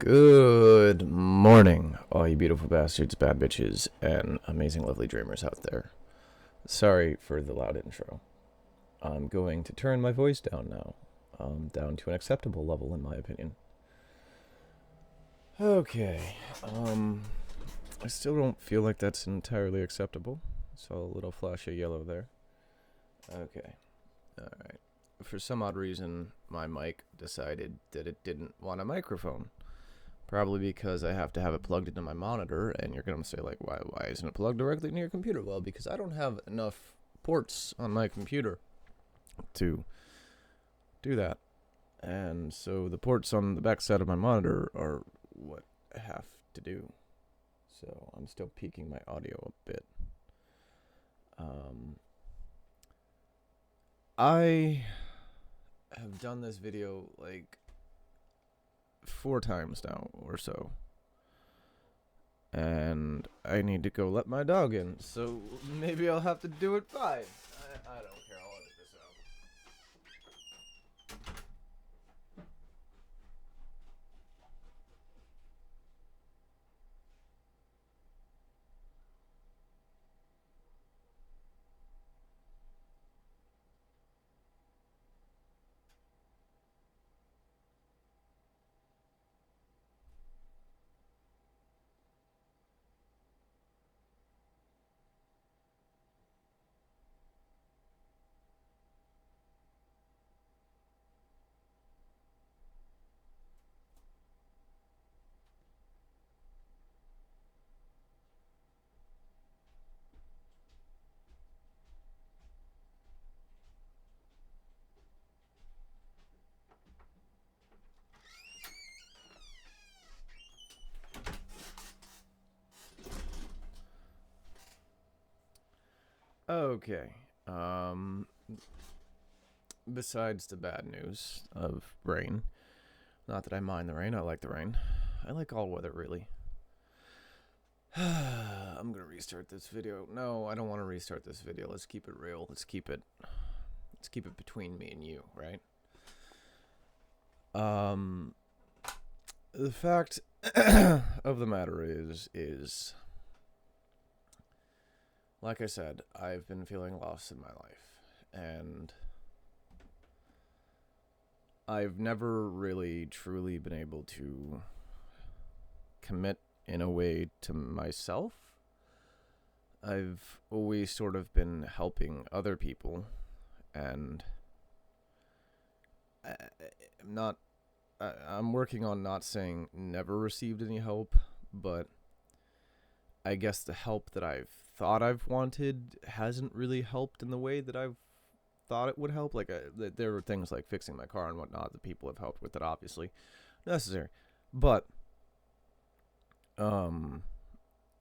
Good morning, all you beautiful bastards, bad bitches, and amazing, lovely dreamers out there. Sorry for the loud intro. I'm going to turn my voice down now, down to an acceptable level, in my opinion. Okay, I still don't feel like that's entirely acceptable. Saw a little flash of yellow there. Okay, alright. For some odd reason, my mic decided that it didn't want a microphone. Probably because I have to have it plugged into my monitor, and you're going to say, like, why isn't it plugged directly into your computer? Well, because I don't have enough ports on my computer to do that. And so the ports on the back side of my monitor are what I have to do. So I'm still peaking my audio a bit. I have done this video, like, 4 times now or so. And I need to go let my dog in, so maybe I'll have to do it 5. I don't care, I'll edit this out. Okay, besides the bad news of rain, not that I mind the rain, I like the rain. I like all weather, really. I'm gonna restart this video. No, I don't want to restart this video. Let's keep it real. Let's keep it between me and you, right? The fact of the matter is, like I said, I've been feeling lost in my life, and I've never really truly been able to commit in a way to myself. I've always sort of been helping other people, and I'm working on not saying never received any help, but I guess the help that I've thought I've wanted hasn't really helped in the way that I've thought it would help. Like, there were things like fixing my car and whatnot that people have helped with that obviously necessary, but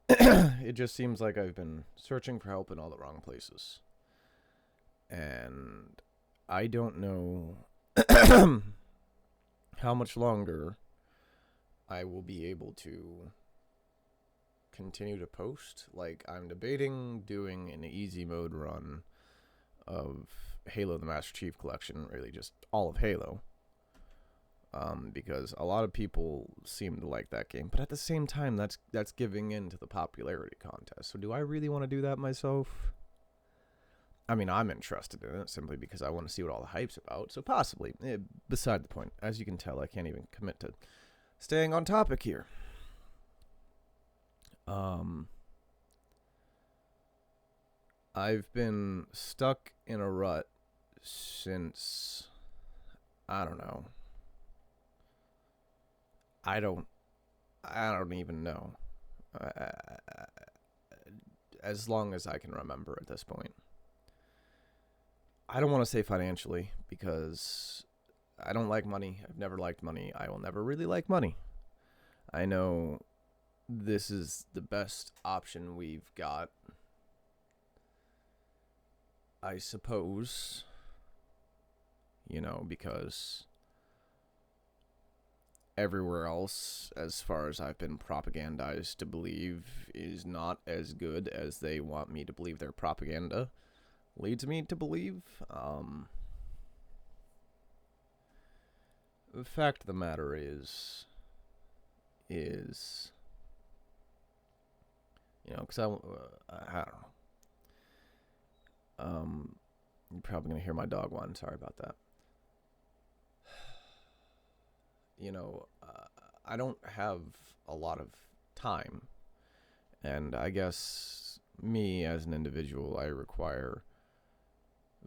it just seems like I've been searching for help in all the wrong places, and I don't know how much longer I will be able to continue to post. Like, I'm debating doing an easy mode run of Halo the Master Chief Collection, really just all of Halo, because a lot of people seem to like that game, but at the same time, that's giving in to the popularity contest. So do I really want to do that myself? I mean, I'm interested in it simply because I want to see what all the hype's about, so possibly. Beside the point. As you can tell, I can't even commit to staying on topic here. I've been stuck in a rut since, I don't know. I don't even know. As long as I can remember at this point. I don't want to say financially, because I don't like money. I've never liked money. I will never really like money. I know this is the best option we've got, I suppose, because everywhere else, as far as I've been propagandized to believe, is not as good as they want me to believe their propaganda leads me to believe. The fact of the matter is, is, because I don't know. You're probably going to hear my dog whine. Sorry about that. I don't have a lot of time. And I guess me as an individual, I require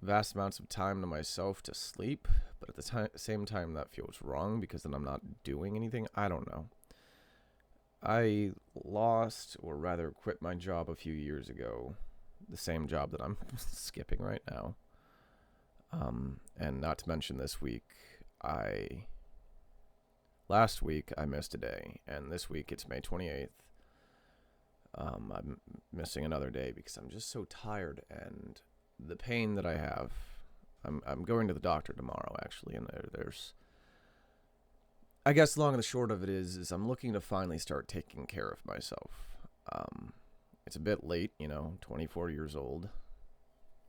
vast amounts of time to myself to sleep. But at the same time, that feels wrong because then I'm not doing anything. I don't know. I lost, or rather quit my job a few years ago. The same job that I'm skipping right now. And not to mention this week, last week I missed a day, and this week it's May 28th. I'm missing another day because I'm just so tired, and the pain that I have, I'm going to the doctor tomorrow actually, and there's, I guess long and the short of it is I'm looking to finally start taking care of myself. It's a bit late, 24 years old,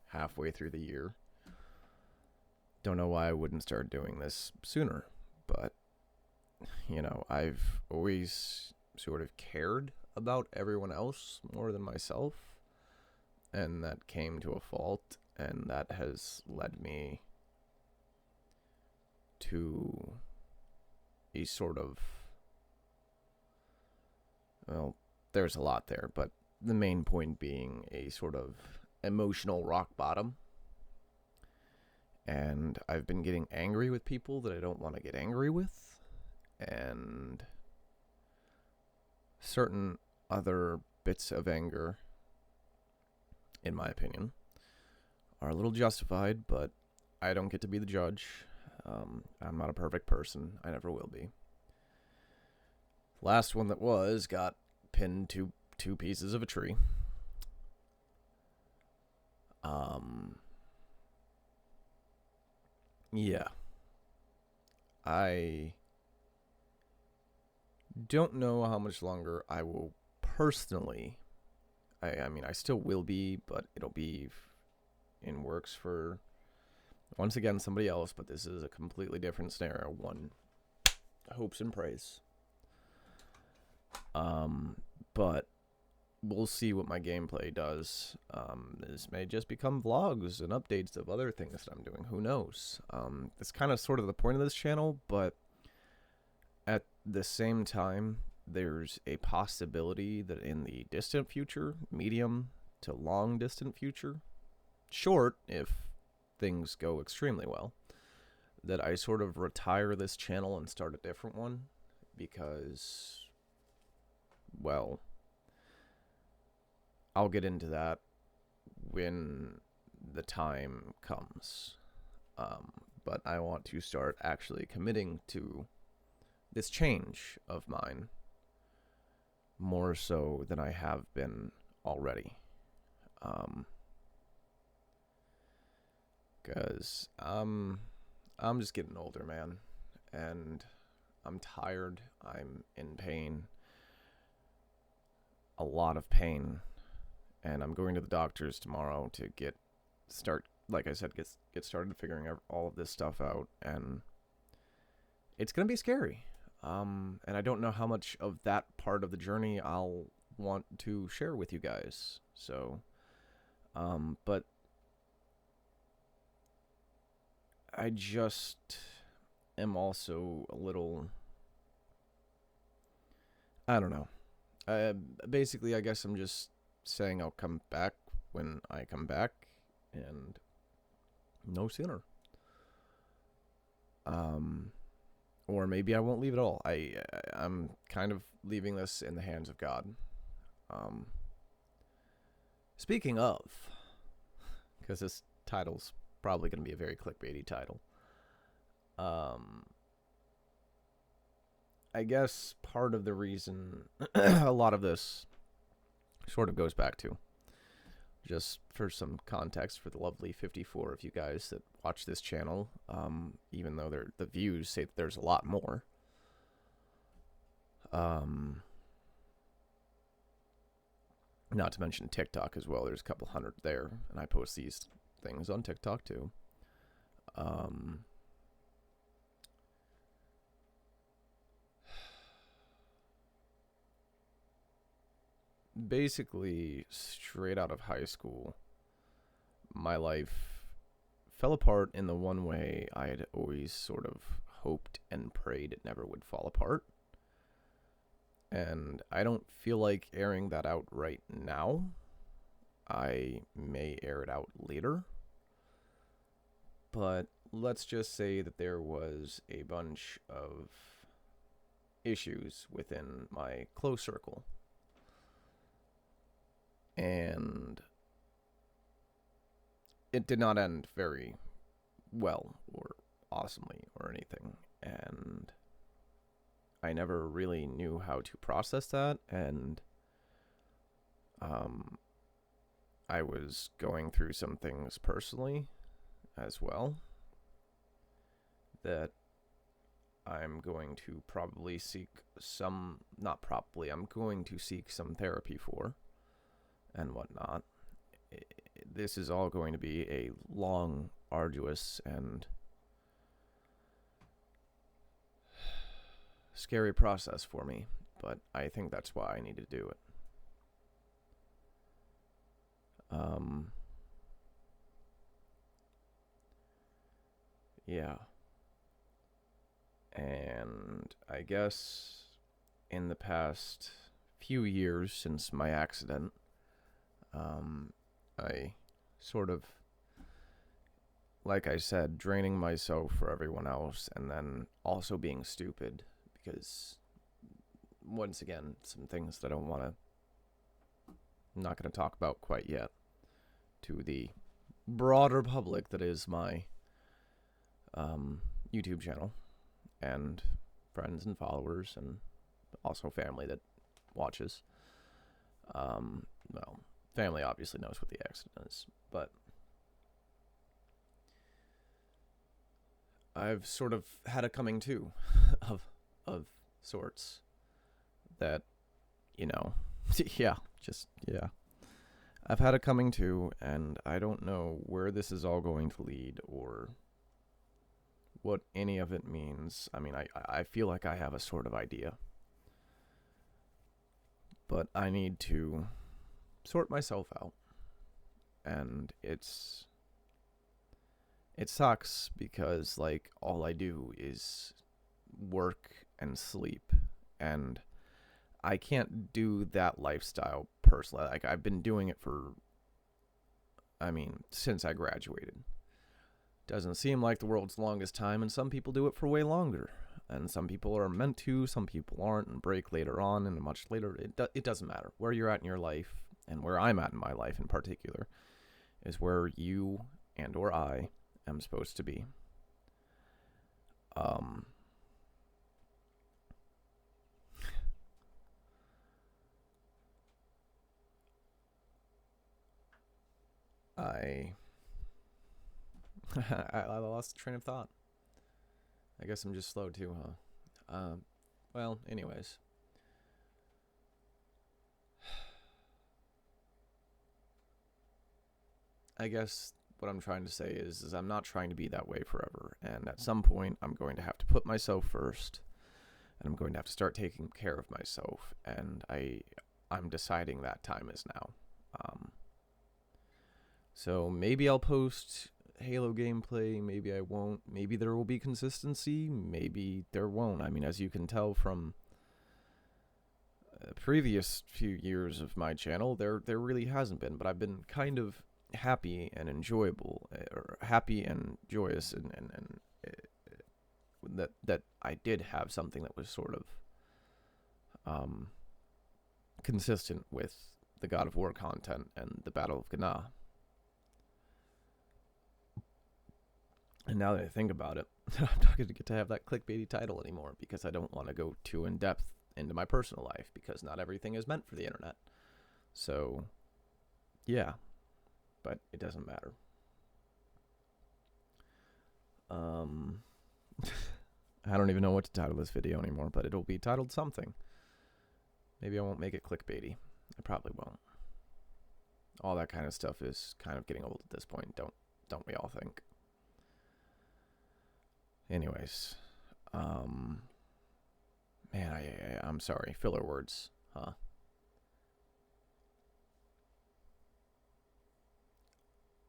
halfway through the year. Don't know why I wouldn't start doing this sooner, but, I've always sort of cared about everyone else more than myself, and that came to a fault, and that has led me to a sort of, well, there's a lot there, but the main point being a sort of emotional rock bottom. And I've been getting angry with people that I don't want to get angry with, and certain other bits of anger, in my opinion, are a little justified, but I don't get to be the judge. I'm not a perfect person. I never will be. Last one that got pinned to two pieces of a tree. Yeah. I don't know how much longer I will personally. I mean, I still will be, but it'll be in works for, once again, somebody else, but this is a completely different scenario. One hopes and prays. But we'll see what my gameplay does. This may just become vlogs and updates of other things that I'm doing. Who knows? It's kind of sort of the point of this channel, but at the same time, there's a possibility that in the distant future, medium to long distant future, short if things go extremely well, that I sort of retire this channel and start a different one because, well, I'll get into that when the time comes. But I want to start actually committing to this change of mine more so than I have been already. Because I'm just getting older, man. And I'm tired. I'm in pain. A lot of pain. And I'm going to the doctor's tomorrow to get started figuring all of this stuff out, and it's gonna be scary. And I don't know how much of that part of the journey I'll want to share with you guys. So, but I just am also a little, I don't know. Basically, I guess I'm just saying I'll come back when I come back, and no sooner. Or maybe I won't leave at all. I'm kind of leaving this in the hands of God. Speaking of, because this title's probably going to be a very clickbaity title. I guess part of the reason a lot of this sort of goes back to, just for some context for the lovely 54 of you guys that watch this channel, even though the views say that there's a lot more. Not to mention TikTok as well. There's a couple hundred there, and I post these things on TikTok too. basically, straight out of high school, my life fell apart in the one way I had always sort of hoped and prayed it never would fall apart. And I don't feel like airing that out right now. I may air it out later. But let's just say that there was a bunch of issues within my close circle. And it did not end very well or awesomely or anything. And I never really knew how to process that. And I was going through some things personally as well that I'm going to probably seek some, not probably, I'm going to seek some therapy for and whatnot. This is all going to be a long, arduous, and scary process for me, but I think that's why I need to do it. Yeah. And I guess in the past few years since my accident, I sort of, like I said, draining myself for everyone else and then also being stupid because, once again, some things that I don't want to, I'm not going to talk about quite yet to the broader public that is my YouTube channel and friends and followers and also family that watches. Well, family obviously knows what the accident is, but I've sort of had a coming to of sorts that, yeah. I've had a coming to, and I don't know where this is all going to lead or what any of it means. I mean, I feel like I have a sort of idea, but I need to sort myself out, and it sucks because, like, all I do is work and sleep, and I can't do that lifestyle personally. Like, I've been doing it for, since I graduated. Doesn't seem like the world's longest time, and some people do it for way longer. And some people are meant to, some people aren't, and break later on, and much later. It doesn't matter. Where you're at in your life, and where I'm at in my life in particular, is where you and or I am supposed to be. I lost the train of thought. I guess I'm just slow too, huh? Well, anyways. I guess what I'm trying to say is I'm not trying to be that way forever. And at some point, I'm going to have to put myself first. And I'm going to have to start taking care of myself. And I'm deciding that time is now. So maybe I'll post Halo gameplay, maybe I won't, maybe there will be consistency, maybe there won't. I mean, as you can tell from previous few years of my channel, there really hasn't been, but I've been kind of happy and enjoyable, or happy and joyous, and that I did have something that was sort of consistent with the God of War content and the Battle of Ghana. And now that I think about it, I'm not going to get to have that clickbaity title anymore because I don't want to go too in depth into my personal life because not everything is meant for the internet. So, yeah, but it doesn't matter. I don't even know what to title this video anymore, but it'll be titled something. Maybe I won't make it clickbaity. I probably won't. All that kind of stuff is kind of getting old at this point, don't we all think? Anyways, man, I'm sorry, filler words, huh?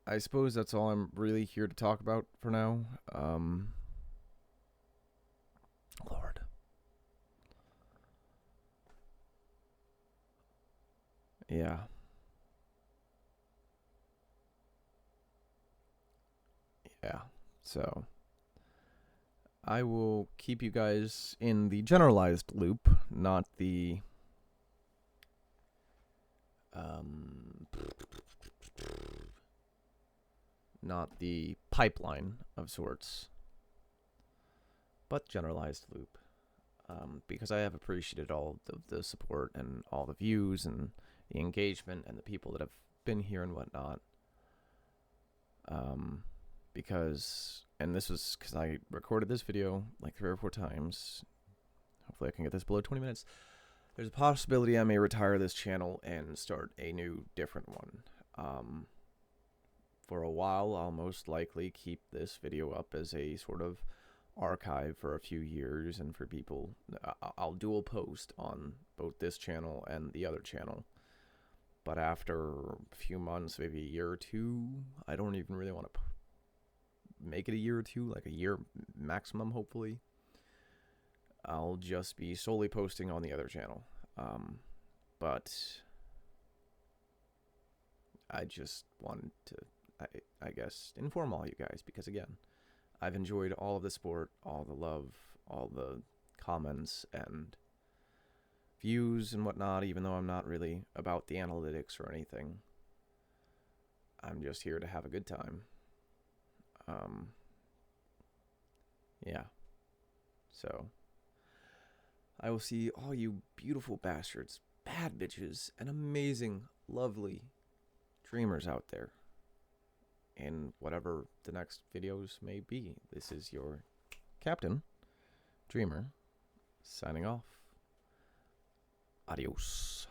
I suppose that's all I'm really here to talk about for now. Lord. Yeah. Yeah. So I will keep you guys in the generalized loop, not the not the pipeline of sorts, but generalized loop. Because I have appreciated all of the support and all the views and the engagement and the people that have been here and whatnot. And this was because I recorded this video like 3 or 4 times. Hopefully I can get this below 20 minutes. There's a possibility I may retire this channel and start a new, different one. For a while, I'll most likely keep this video up as a sort of archive for a few years, and for people, I'll dual post on both this channel and the other channel. But after a few months, maybe a year or 2, I don't even really want to make it a year or 2, like a year maximum, hopefully. I'll just be solely posting on the other channel. But I just wanted to, I guess, inform all you guys, because again, I've enjoyed all of the support, all the love, all the comments and views and whatnot, even though I'm not really about the analytics or anything. I'm just here to have a good time. Yeah. So I will see all you beautiful bastards, bad bitches, and amazing, lovely dreamers out there in whatever the next videos may be. This is your Captain Dreamer signing off. Adios.